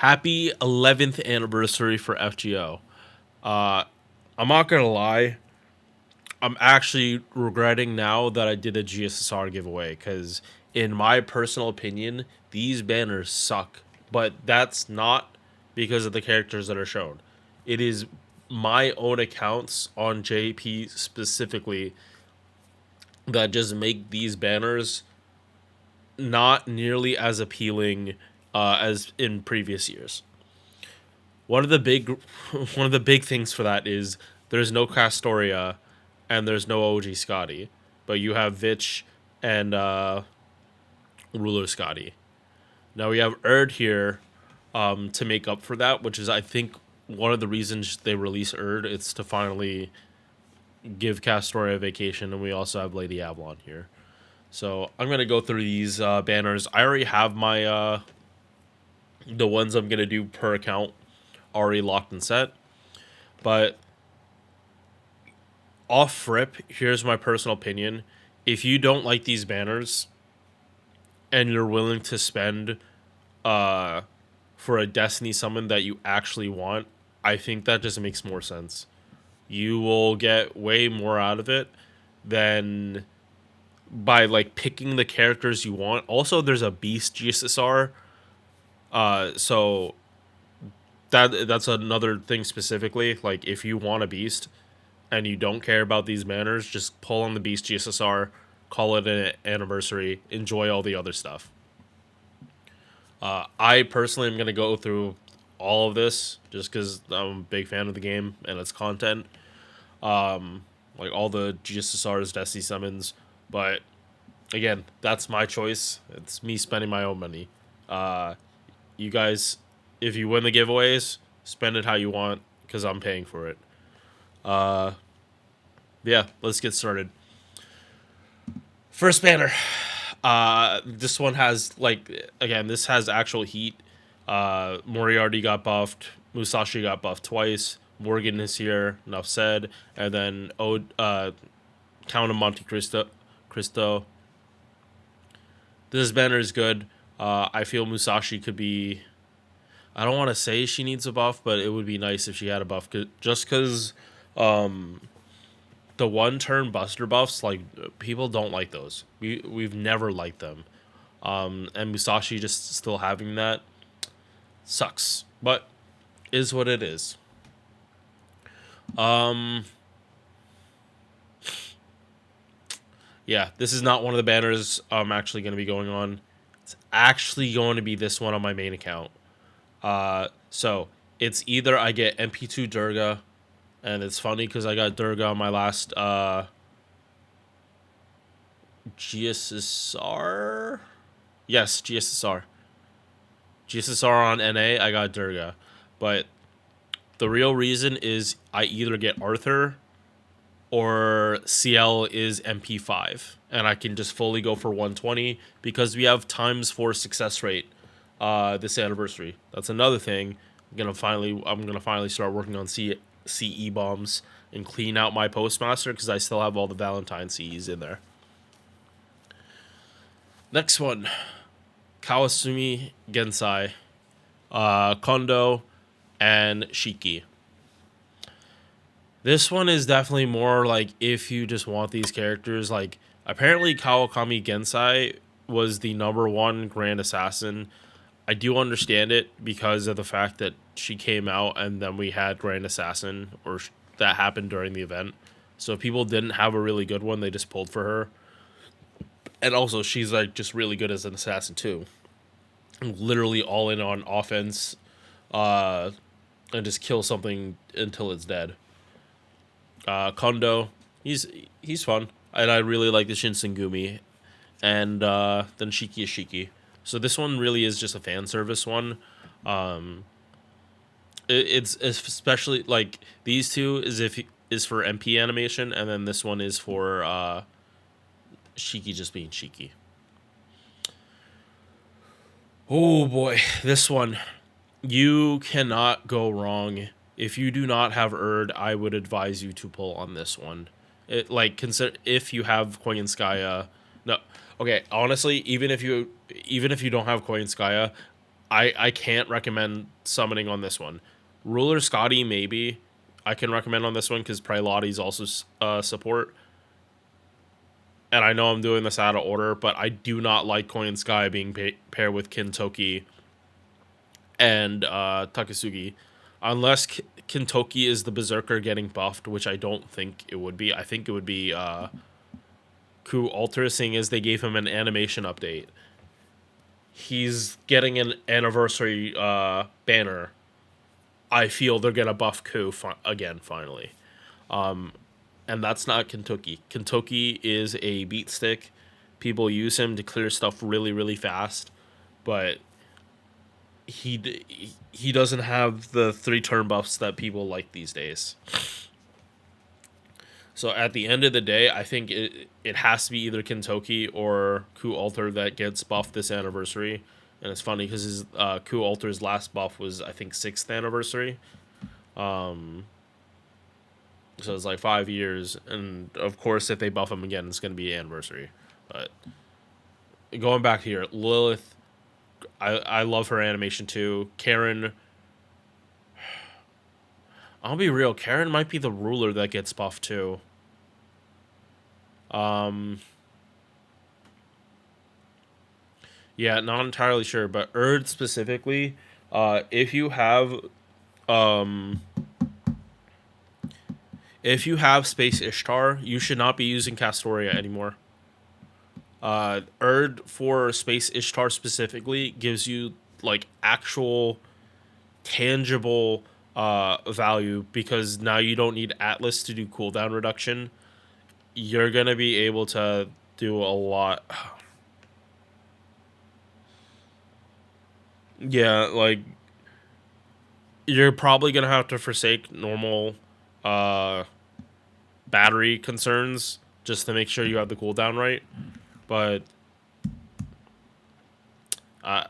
Happy 11th anniversary for FGO. Uh, I'm not gonna lie, I'm actually regretting now that I did a GSSR giveaway because, in my personal opinion, these banners suck. But that's not because of the characters that are shown. It is my own accounts on JP specifically that just make these banners not nearly as appealing as in previous years. One of the big one of the big things for that is there's no Castoria and there's no OG Scotty, but you have Vitch and Ruler Scotty. Now we have Erd here to make up for that, which is I think one of the reasons they release Erd. It's to finally give Castoria a vacation, and we also have Lady Avalon here. So I'm gonna go through these banners. I already have my the ones I'm gonna do per account already locked and set. But off rip, here's my personal opinion. If you don't like these banners and you're willing to spend uh for a Destiny summon that you actually want, I think that just makes more sense. You will get way more out of it than by like picking the characters you want. Also, there's a beast GSSR. So that's another thing specifically. Like if you want a beast, and you don't care about these banners, just pull on the Beast GSSR, call it an anniversary, enjoy all the other stuff. I personally am going to go through all of this just because I'm a big fan of the game and its content. Like all the GSSRs, Destiny summons. But again, that's my choice. It's me spending my own money. Uh, you guys, if you win the giveaways, spend it how you want because I'm paying for it. Uh, yeah, let's get started. First banner. This one has like again, this has actual heat. Moriarty got buffed. Musashi got buffed twice. Morgan is here. Enough said. And then Count of Monte Cristo. This banner is good. I feel Musashi could be. I don't want to say she needs a buff, but it would be nice if she had a buff. Just because the one turn buster buffs, like people don't like those. We've never liked them. And Musashi just still having that sucks, but is what it is. Um, yeah, this is not one of the banners I'm actually going to be going on. It's actually going to be this one on my main account. So it's either I get MP2 Durga, and it's funny because I got Durga on my last GSSR. Yes, GSSR. GSSR on NA, I got Durga. But the real reason is I either get Arthur or CL is MP5. And I can just fully go for 120 because we have times 4 success rate this anniversary. That's another thing. I'm gonna finally start working on CE bombs and clean out my postmaster because I still have all the Valentine CEs in there. Next one, Kawasumi Gensai, Kondo, and Shiki. This one is definitely more like if you just want these characters. Like apparently Kawakami Gensai was the number one Grand Assassin. I do understand it because of the fact that she came out and then we had Grand Assassin, or that happened during the event. So if people didn't have a really good one, they just pulled for her. And also, she's like just really good as an assassin too. Literally all in on offense, uh, and just kill something until it's dead. Kondo, he's fun, and I really like the Shinsengumi, and then Shiki is Shiki. So this one really is just a fan service one. Um, it's especially like these two is for MP animation, and then this one is for Shiki just being Shiki. Oh boy, this one. You cannot go wrong. If you do not have Erd, I would advise you to pull on this one. It like consider if you have Koyanskaya. No, okay. Honestly, even if you don't have Koyanskaya, I can't recommend summoning on this one. Ruler Scotty maybe I can recommend on this one because Prelotti's also support. And I know I'm doing this out of order, but I do not like Coin Sky being paired with Kintoki and Takasugi. Unless Kintoki is the Berserker getting buffed, which I don't think it would be. I think it would be Ku Alter, seeing as they gave him an animation update. He's getting an anniversary banner. I feel they're gonna buff Ku again finally, and that's not Kentucky. Kentucky is a beat stick. People use him to clear stuff really really fast, but he doesn't have the 3 turn buffs that people like these days. So at the end of the day, I think it has to be either Kentucky or Ku Alter that gets buffed this anniversary. And it's funny because his Ku Alter's last buff was I think 6th anniversary. So it's like 5 years, and of course if they buff him again, it's gonna be anniversary. But going back here, Lilith, I love her animation too. Karen, I'll be real, Karen might be the ruler that gets buffed too. Yeah, not entirely sure, but Erd specifically, if you have um if you have Space Ishtar, you should not be using Castoria anymore. Erd for Space Ishtar specifically gives you like actual tangible value because now you don't need Atlas to do cooldown reduction. You're gonna be able to do a lot. Yeah, like you're probably gonna have to forsake normal uh battery concerns just to make sure you have the cooldown right. But uh,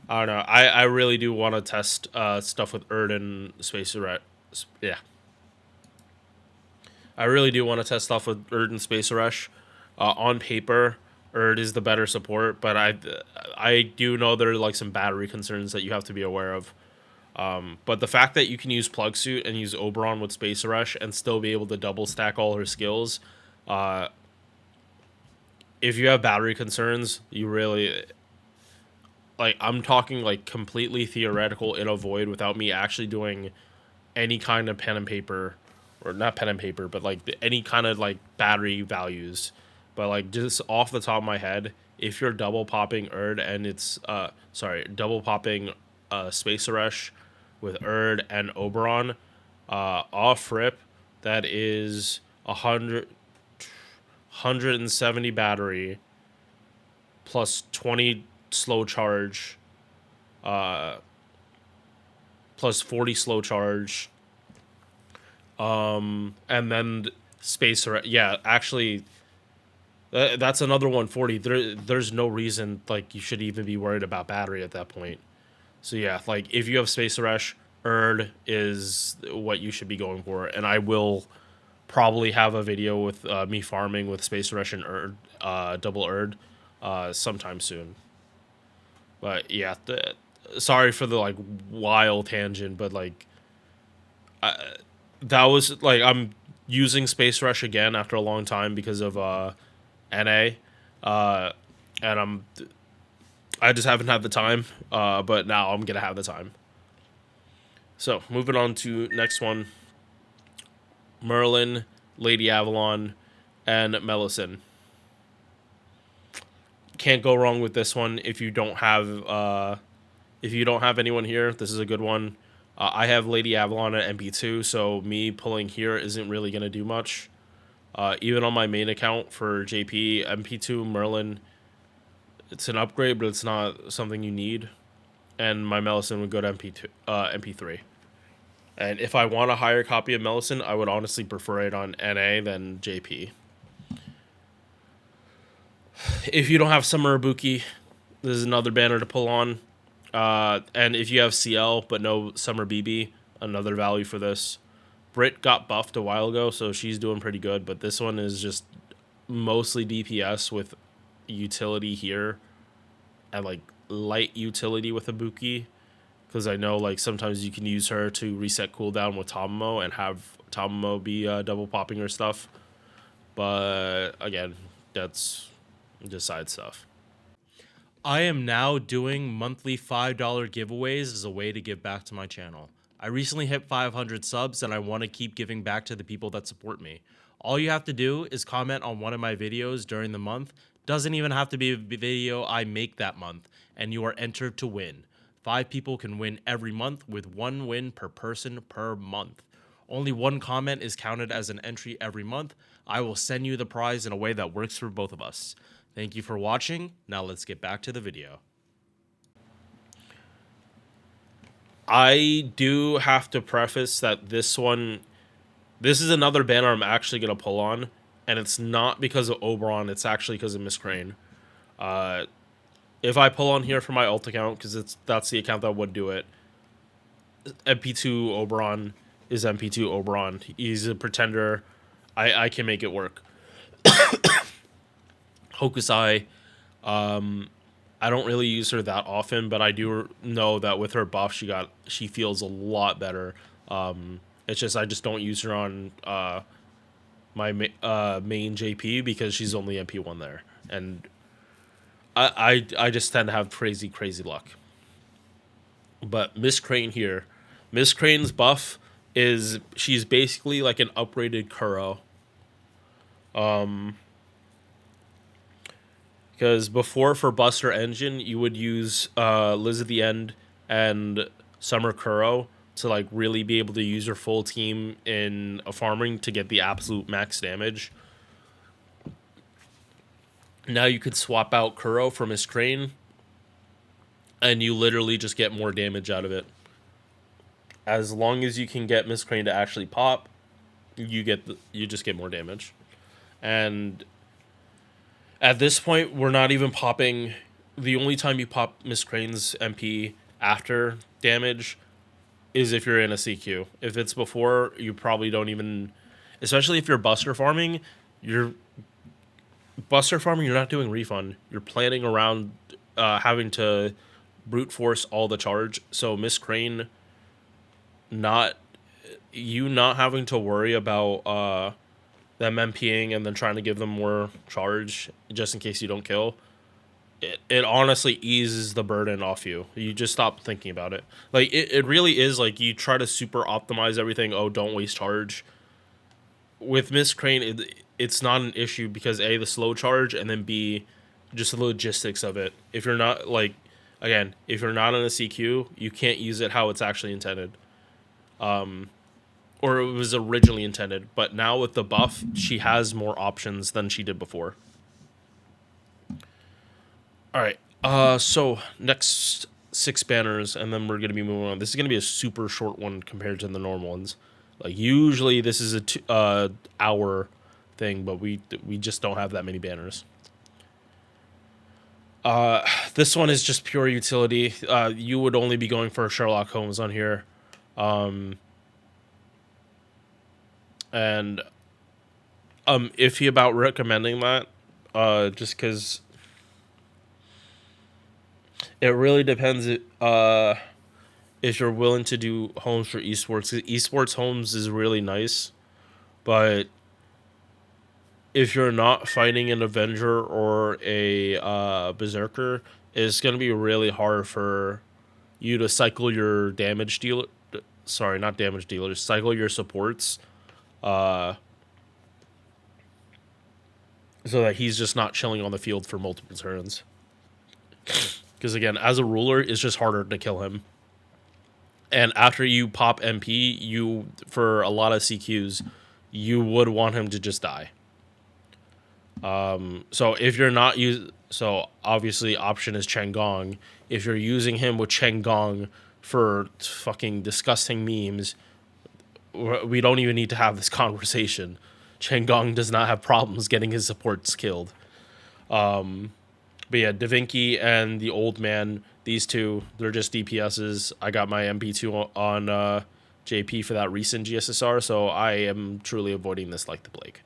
I don't know. I really do want to test stuff with Erd and Space Arrest. Yeah, I really do want to test stuff with Erd and Space Rush. On paper, Erd is the better support, but I do know there are like some battery concerns that you have to be aware of. But the fact that you can use Plug Suit and use Oberon with Space Rush and still be able to double stack all her skills, uh, if you have battery concerns, you really like. I'm talking like completely theoretical in a void without me actually doing any kind of pen and paper, or not pen and paper, but like any kind of like battery values. But like just off the top of my head, if you're double popping Erd and it's double popping Space Rush with Erd and Oberon, off rip, that is 170 battery plus 20 slow charge, plus 40 slow charge, and then space. Yeah, actually, that's another 140. There's no reason like you should even be worried about battery at that point. So yeah, like if you have space rush, Erd is what you should be going for, and I will probably have a video with me farming with space rush and Erd, double Erd, sometime soon. But yeah, sorry for the like wild tangent, but like that was like I'm using Space Rush again after a long time because of NA, and I just haven't had the time. But now I'm gonna have the time. So moving on to next one, Merlin, Lady Avalon, and Melisande. Can't go wrong with this one if you don't have anyone here. This is a good one. I have Lady Avalon at MP2, so me pulling here isn't really going to do much. Even on my main account for JP, MP2 Merlin, it's an upgrade, but it's not something you need. And my Melisande would go to MP3. And if I want a higher copy of Melisande, I would honestly prefer it on NA than JP. If you don't have Summer Ibuki, this is another banner to pull on. And if you have CL but no Summer BB, another value for this. Brit got buffed a while ago, so she's doing pretty good. But this one is just mostly DPS with utility here. And like light utility with Ibuki, because I know like sometimes you can use her to reset cooldown with Tamamo and have Tamamo be double popping her stuff. But again, that's just side stuff. I am now doing monthly $5 giveaways as a way to give back to my channel. I recently hit 500 subs and I want to keep giving back to the people that support me. All you have to do is comment on one of my videos during the month. Doesn't even have to be a video I make that month, and you are entered to win. 5 people can win every month with 1 win per person per month. Only 1 comment is counted as an entry every month. I will send you the prize in a way that works for both of us. Thank you for watching. Now let's get back to the video. I do have to preface that this is another banner I'm actually going to pull on, and it's not because of Oberon, it's actually because of Miss Crane. If I pull on here for my alt account, because that's the account that would do it, MP2 Oberon is MP2 Oberon. He's a pretender. I can make it work. Hokusai, I don't really use her that often, but I do know that with her buff, she feels a lot better. It's just I just don't use her on my main JP because she's only MP1 there, and I just tend to have crazy luck. But Miss Crane here, Miss Crane's buff is she's basically like an upgraded Kuro. Because before for Buster Engine, you would use Liz at the End and Summer Kuro to like really be able to use your full team in a farming to get the absolute max damage. Now you could swap out Kuro for Miss Crane, and you literally just get more damage out of it. As long as you can get Miss Crane to actually pop, you just get more damage. And at this point, we're not even popping. The only time you pop Miss Crane's MP after damage is if you're in a CQ. If it's before, you probably don't even. Especially if you're Buster farming, you're not doing refund. You're planning around having to brute force all the charge. So Miss Crane, not having to worry about them MPing and then trying to give them more charge just in case you don't kill. It honestly eases the burden off you. You just stop thinking about it. Like it really is like you try to super optimize everything. Oh, don't waste charge. With Miss Crane, it's not an issue because A, the slow charge, and then B, just the logistics of it. If you're not if you're not in a CQ, you can't use it how it's actually intended. Or it was originally intended, but now with the buff, she has more options than she did before. All right, so next 6 banners, and then we're gonna be moving on. This is gonna be a super short one compared to the normal ones. Like usually this is a hour thing, but we just don't have that many banners. This one is just pure utility. You would only be going for Sherlock Holmes on here. And iffy about recommending that, just because it really depends if you're willing to do homes for esports. Esports homes is really nice, but if you're not fighting an Avenger or a Berserker, it's going to be really hard for you to cycle your damage dealer. Sorry, not damage dealers. Cycle your supports. So that he's just not chilling on the field for multiple turns. Because again, as a ruler, it's just harder to kill him. And after you pop MP, for a lot of CQs, you would want him to just die. So if you're not so obviously option is Changong. If you're using him with Changong for fucking disgusting memes, we don't even need to have this conversation. Changong does not have problems getting his supports killed. But yeah, Da Vinci and the Old Man, these two, they're just DPSs. I got my MP2 on JP for that recent GSSR, so I am truly avoiding this like the plague.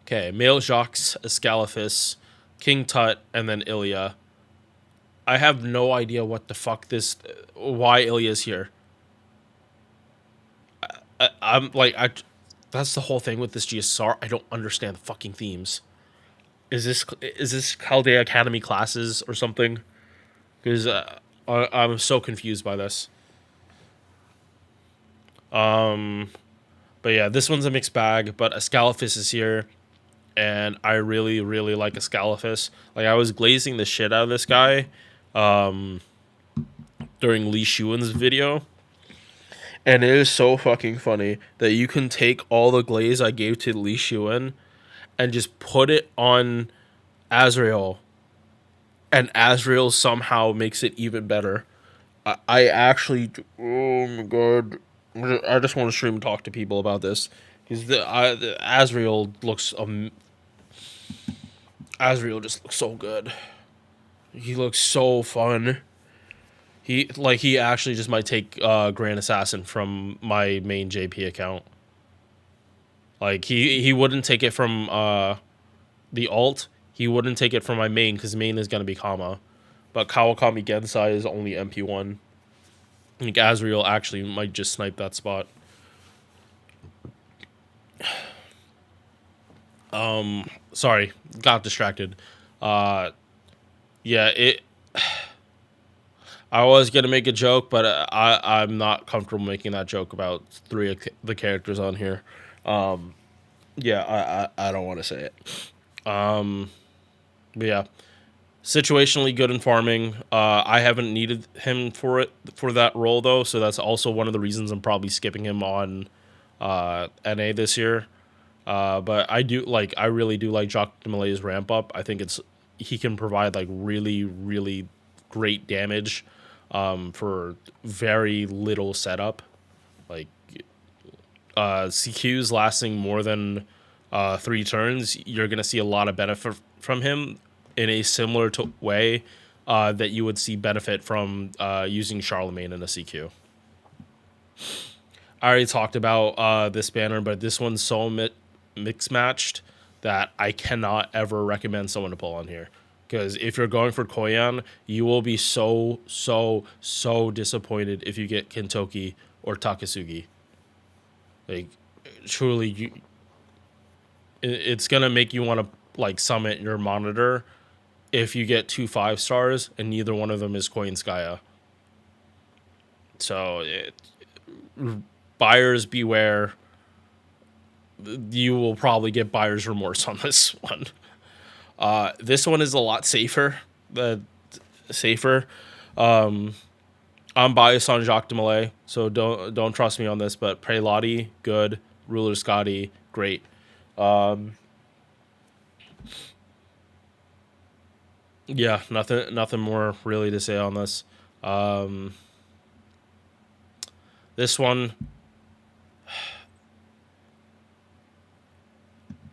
Okay, Male Jacques Escalifus. King Tut, and then Ilya. I have no idea what the fuck why Ilya's here. I'm like, that's the whole thing with this GSSR. I don't understand the fucking themes. Is this Chaldea Academy classes or something? Because I'm so confused by this. But yeah, this one's a mixed bag. But Ascalaphus is here, and I really, really like Ascalaphus. Like I was glazing the shit out of this guy during Lee Shuan's video, and it is so fucking funny that you can take all the glaze I gave to Lee Shuan and just put it on Azrael, and Azrael somehow makes it even better. I actually, oh my god, I just want to stream and talk to people about this because the Azrael looks Azrael just looks so good. He looks so fun. He actually just might take Grand Assassin from my main JP account. Like he wouldn't take it from the alt. He wouldn't take it from my main because main is gonna be Kama, but Kawakami Gensai is only MP1. I think Azrael actually might just snipe that spot. Sorry, got distracted. Yeah, it. I was gonna make a joke, but I'm not comfortable making that joke about three of the characters on here. Yeah, I don't want to say it. But yeah, situationally good in farming. I haven't needed him for that role though, so that's also one of the reasons I'm probably skipping him on NA this year. But I really do like Jacques de Malay's ramp up. I think he can provide like really, really great damage for very little setup. Like CQs lasting more than 3 turns, you're gonna see a lot of benefit from him in a similar way that you would see benefit from using Charlemagne in a CQ. I already talked about this banner, but this one's so mix matched that I cannot ever recommend someone to pull on here. Because if you're going for Koyan, you will be so disappointed if you get Kintoki or Takasugi. Like, truly, it's gonna make you want to like summit your monitor if you get 2 5-stars and neither one of them is Koinskaya. So, buyers beware. You will probably get buyer's remorse on this one. This one is a lot safer. I'm biased on Jacques de Malay, so don't trust me on this. But Prelotti, good. Ruler Scotty, great. Yeah, nothing more really to say on this. This one,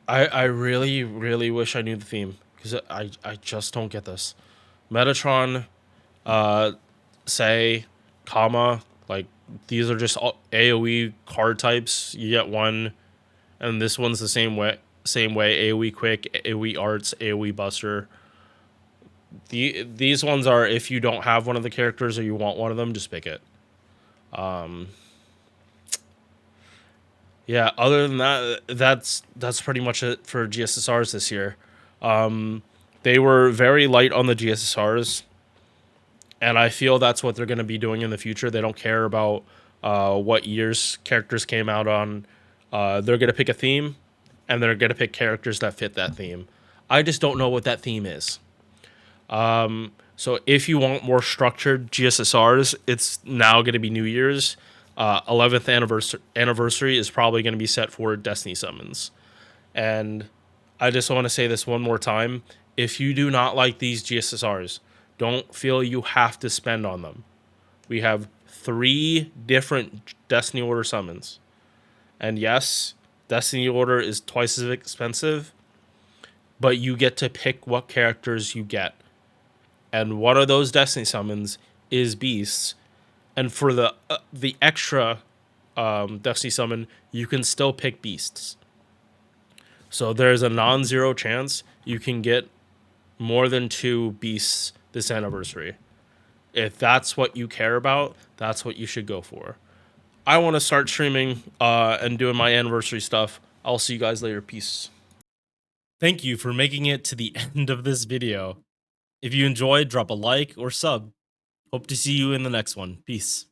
I really, really wish I knew the theme because I just don't get this. Metatron, say, Kama, like these are just all AoE card types. You get one, and this one's the same way. AoE quick, AoE arts, AoE buster. These ones are if you don't have one of the characters or you want one of them, just pick it. Yeah, other than that, that's pretty much it for GSSRs this year. They were very light on the GSSRs, and I feel that's what they're going to be doing in the future. They don't care about what years characters came out on. They're going to pick a theme, and they're going to pick characters that fit that theme. I just don't know what that theme is. So if you want more structured GSSRs, it's now going to be New Year's. 11th anniversary is probably going to be set for Destiny summons. And I just want to say this one more time. If you do not like these GSSRs, don't feel you have to spend on them. We have 3 different Destiny Order summons. And yes, Destiny Order is twice as expensive, but you get to pick what characters you get. And one of those Destiny summons is Beasts. And for the extra Destiny summon, you can still pick Beasts. So there's a non-zero chance you can get more than 2 beasts this anniversary. If that's what you care about, that's what you should go for. I want to start streaming and doing my anniversary stuff. I'll see you guys later. Peace. Thank you for making it to the end of this video. If you enjoyed, drop a like or sub. Hope to see you in the next one. Peace.